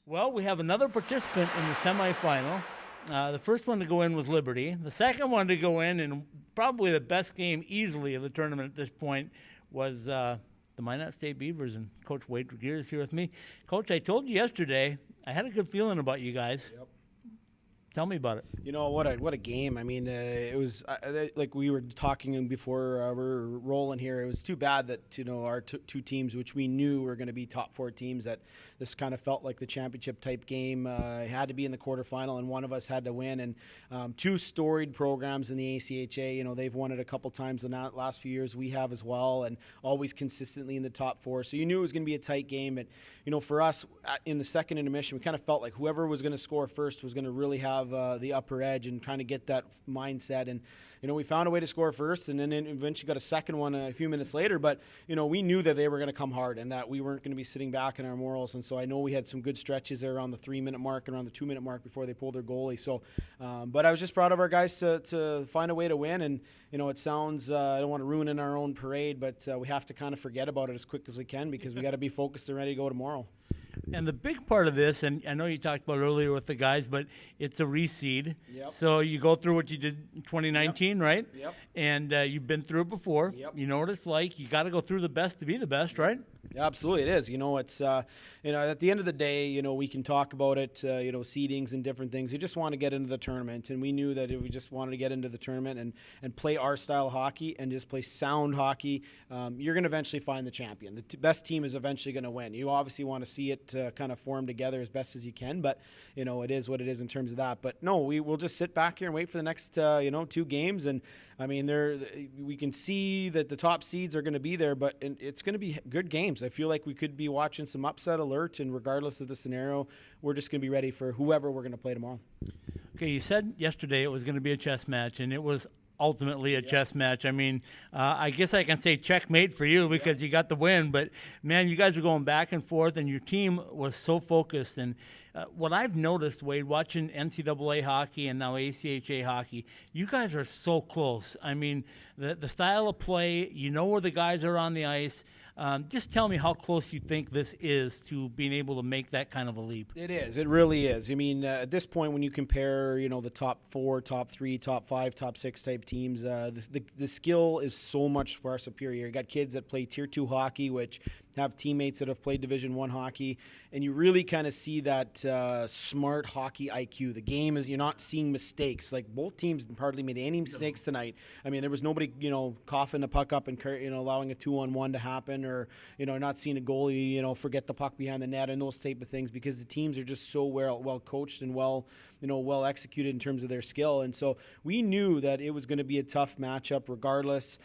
Well, we have another participant in the semifinal. The first one to go in was Liberty. The second one to go in, and probably the best game easily of the tournament at this point, was the Minot State Beavers, and Coach Wade Regier is here with me. Coach, I told you yesterday I had a good feeling about you guys. Yep. Tell me about it. You know, what a game. I mean, it was like we were talking before we're rolling here. It was too bad that, our two teams, which we knew were going to be top four teams, that this kind of felt like the championship type game. Had to be in the quarterfinal, and one of us had to win. And two storied programs in the ACHA. They've won it a couple times in the last few years. We have as well, and always consistently in the top four. So you knew it was going to be a tight game. And, for us, in the second intermission, we kind of felt like whoever was going to score first was going to really have the upper edge and kind of get that mindset. And we found a way to score first, and then eventually got a second one a few minutes later. But we knew that they were going to come hard and that we weren't going to be sitting back in our morals. And so I know we had some good stretches there around the 3-minute mark and around the 2-minute mark before they pulled their goalie. So but I was just proud of our guys to find a way to win. And it sounds I don't want to ruin in our own parade, but we have to kind of forget about it as quick as we can, because we got to be focused and ready to go tomorrow. And the big part of this, and I know you talked about earlier with the guys, but it's a reseed. Yep. So you go through what you did in 2019, right? Yep. And you've been through it before. Yep. You know what it's like. You got to go through the best to be the best, right? Yeah, absolutely, it is. It's at the end of the day, we can talk about it, seedings and different things. You just want to get into the tournament, and we knew that if we just wanted to get into the tournament and play our style of hockey and just play sound hockey, you're going to eventually find the champion. The best team is eventually going to win. You obviously want to see it kind of form together as best as you can, but it is what it is in terms of that. But no, we'll just sit back here and wait for the next 2 games. And I mean, we can see that the top seeds are going to be there, but it's going to be good games. I feel like we could be watching some upset alert, and regardless of the scenario, we're just going to be ready for whoever we're going to play tomorrow. Okay, you said yesterday it was going to be a chess match, and it was ultimately a chess match. I mean, I guess I can say checkmate for you because you got the win, but man, you guys were going back and forth, and your team was so focused. And what I've noticed, Wade, watching NCAA hockey and now ACHA hockey, you guys are so close. I mean, the style of play, where the guys are on the ice. Just tell me how close you think this is to being able to make that kind of a leap. It is. It really is. I mean, at this point, when you compare, the top 4, top 3, top 5, top 6 type teams, the skill is so much far superior. You got kids that play Tier 2 hockey, which have teammates that have played Division 1 hockey, and you really kind of see that smart hockey IQ. The game is, you're not seeing mistakes. Like, both teams hardly made any mistakes tonight. I mean, there was nobody, coughing the puck up and, allowing a 2-on-1 to happen, or, not seeing a goalie, forget the puck behind the net and those type of things, because the teams are just so well coached and well executed in terms of their skill. And so we knew that it was going to be a tough matchup regardless.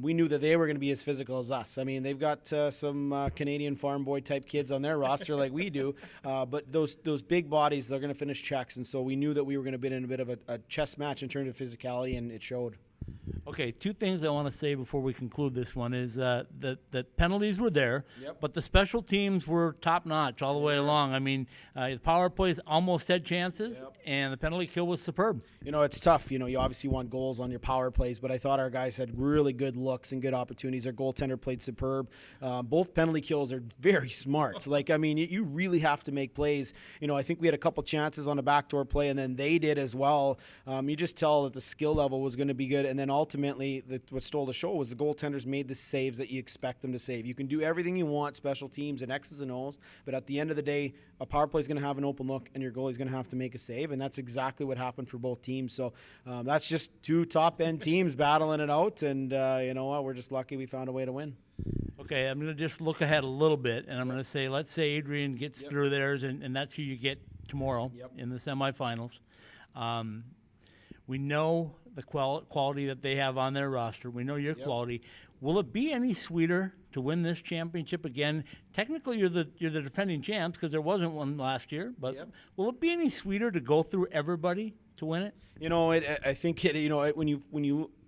We knew that they were going to be as physical as us. I mean, they've got some Canadian farm boy type kids on their roster like we do, but those big bodies, they're going to finish checks. And so we knew that we were going to be in a bit of a chess match in terms of physicality, and it showed. Okay, 2 things I want to say before we conclude this one is that penalties were there, but the special teams were top-notch all the way along. I mean, the power plays almost had chances, and the penalty kill was superb. It's tough. You obviously want goals on your power plays, but I thought our guys had really good looks and good opportunities. Their goaltender played superb. Both penalty kills are very smart. So, you really have to make plays. I think we had a couple chances on a backdoor play, and then they did as well. You just tell that the skill level was going to be good, and then ultimately what stole the show was the goaltenders made the saves that you expect them to save. You can do everything you want, special teams and X's and O's, but at the end of the day, a power play is going to have an open look, and your goalie's going to have to make a save, and that's exactly what happened for both teams. So that's just 2 top-end teams battling it out, and you know what, we're just lucky we found a way to win. Okay, I'm going to just look ahead a little bit, and I'm going to say, let's say Adrian gets through theirs, and that's who you get tomorrow in the semifinals. We know the quality that they have on their roster. We know your quality. Will it be any sweeter to win this championship again? Technically, you're the defending champs because there wasn't one last year. But will it be any sweeter to go through everybody to win it? I think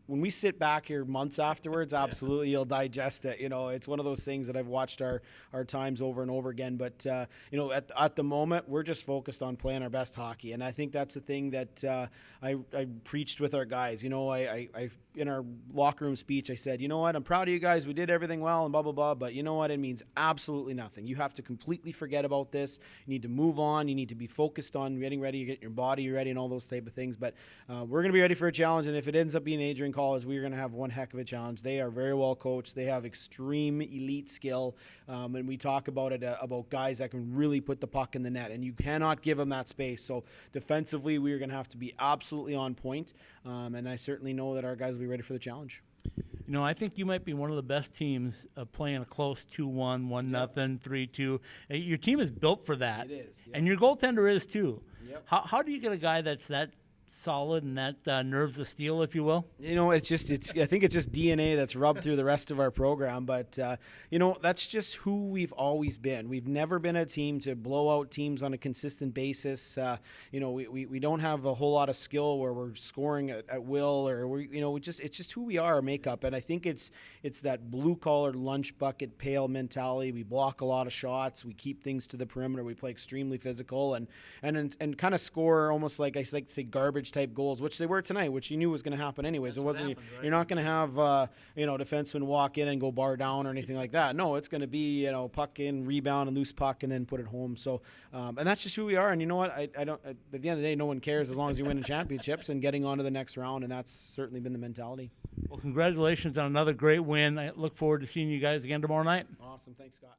when we sit back here months afterwards, absolutely you'll digest it. It's one of those things that I've watched our times over and over again. But at the moment, we're just focused on playing our best hockey, and I think that's the thing that I preached with our guys. in our locker room speech, I said, you know what, I'm proud of you guys. We did everything well and blah, blah, blah. But you know what? It means absolutely nothing. You have to completely forget about this. You need to move on. You need to be focused on getting ready, get your body ready and all those type of things. But we're going to be ready for a challenge. And if it ends up being Adrian College, we're going to have one heck of a challenge. They are very well coached. They have extreme elite skill. And we talk about it, about guys that can really put the puck in the net. And you cannot give them that space. So defensively, we're going to have to be absolutely on point. And I certainly know that our guys will be ready for the challenge. You know, I think you might be one of the best teams playing a close 2-1, 1-0, 3-2. Your team is built for that. It is. Yep. And your goaltender is too. Yep. How do you get a guy that's that solid and that nerves of steel, if you will? You know, I think it's just DNA that's rubbed through the rest of our program. But, you know, that's just who we've always been. We've never been a team to blow out teams on a consistent basis. You know, we don't have a whole lot of skill where we're scoring at will, or it's just who we are, our makeup. And I think it's that blue collar lunch bucket pail mentality. We block a lot of shots. We keep things to the perimeter. We play extremely physical and kind of score almost like, I like to say, garbage type goals, which they were tonight, which you knew was going to happen anyways. It wasn't. Happens, right? You're not going to have defensemen walk in and go bar down or anything like that. No, it's going to be puck in, rebound, and loose puck, and then put it home. So, and that's just who we are. And you know what? I don't. At the end of the day, no one cares as long as you win championships and getting on to the next round. And that's certainly been the mentality. Well, congratulations on another great win. I look forward to seeing you guys again tomorrow night. Awesome. Thanks, Scott.